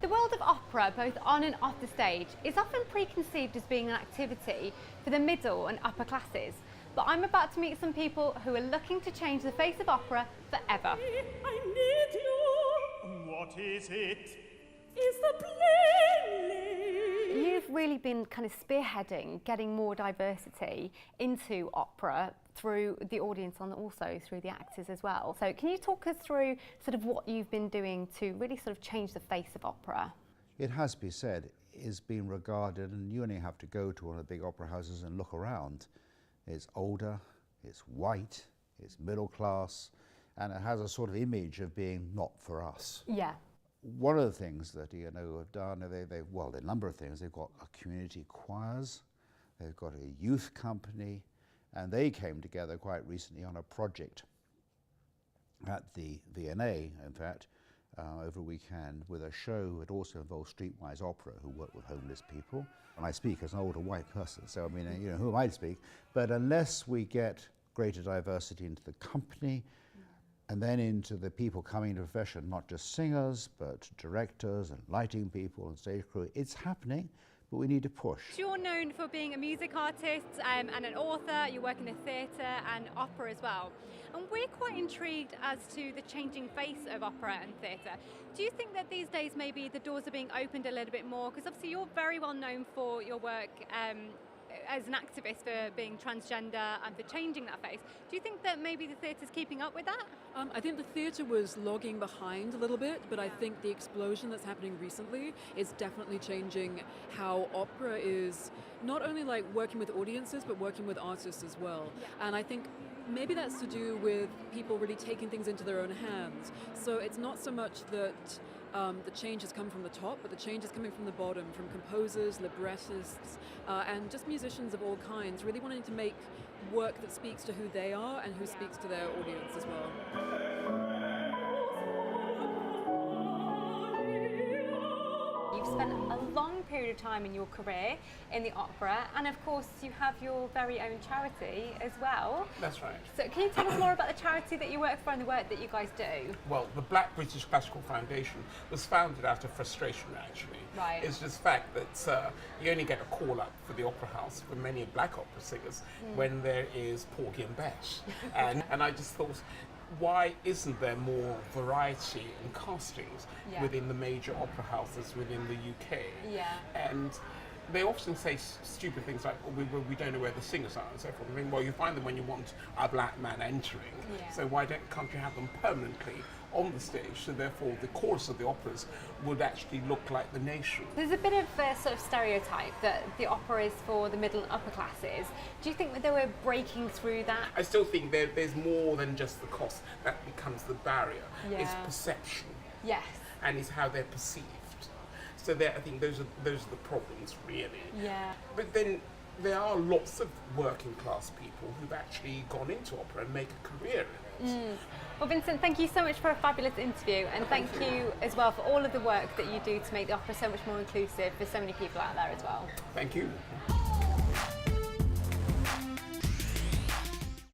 The world of opera, both on and off the stage, is often preconceived as being an activity for the middle and upper classes. But I'm about to meet some people who are looking to change the face of opera forever. I need you. What is it? Is the play? You've really been kind of spearheading getting more diversity into opera through the audience and also through the actors as well. So can you talk us through sort of what you've been doing to really sort of change the face of opera? It has to be said, is being regarded, and you only have to go to one of the big opera houses and look around. It's older, it's white, it's middle class, and it has a sort of image of being not for us. Yeah. One of the things that have done, well, a number of things. They've got a community choirs, they've got a youth company, and they came together quite recently on a project at the V&A, in fact, over a weekend with a show that also involves streetwise opera, who work with homeless people. And I speak as an older white person, so I mean, who am I to speak? But unless we get greater diversity into the company, and then into the people coming into the profession, not just singers, but directors and lighting people and stage crew, it's happening, but we need to push. You're known for being a music artist and an author. You work in the theatre and opera as well. And we're quite intrigued as to the changing face of opera and theatre. Do you think that these days maybe the doors are being opened a little bit more? Because obviously you're very well known for your work as an activist for being transgender and for changing that face. Do you think that maybe the theatre's keeping up with that? I think the theatre was logging behind a little bit, but I think the explosion that's happening recently is definitely changing how opera is not only like working with audiences, but working with artists as well. Yeah. And I think maybe that's to do with people really taking things into their own hands. So it's not so much that the change has come from the top, but the change is coming from the bottom, from composers, librettists, and just musicians of all kinds, really wanting to make work that speaks to who they are and who speaks to their audience as well. You've spent a long period of time in your career in the opera, and of course you have your very own charity as well. That's right. So can you tell us more about the charity that you work for and the work that you guys do? Well, the Black British Classical Foundation was founded out of frustration, actually. Right. It's just the fact that you only get a call up for the opera house for many black opera singers when there is Porgy and Bess. and I just thought, why isn't there more variety in castings within the major opera houses within the UK? Yeah. And they often say stupid things like, well, we don't know where the singers are and so forth. I mean, well, you find them when you want a black man entering. Yeah. So why can't you have them permanently on the stage? So therefore the chorus of the operas would actually look like the nation. There's a bit of a sort of stereotype that the opera is for the middle and upper classes. Do you think that they were breaking through that? I still think there's more than just the cost that becomes the barrier. Yeah. It's perception. Yes. And it's how they're perceived. So I think those are the problems, really. Yeah. But then there are lots of working class people who've actually gone into opera and make a career in it. Well, Vincent, thank you so much for a fabulous interview, and thank you as well for all of the work that you do to make the opera so much more inclusive for so many people out there as well. Thank you.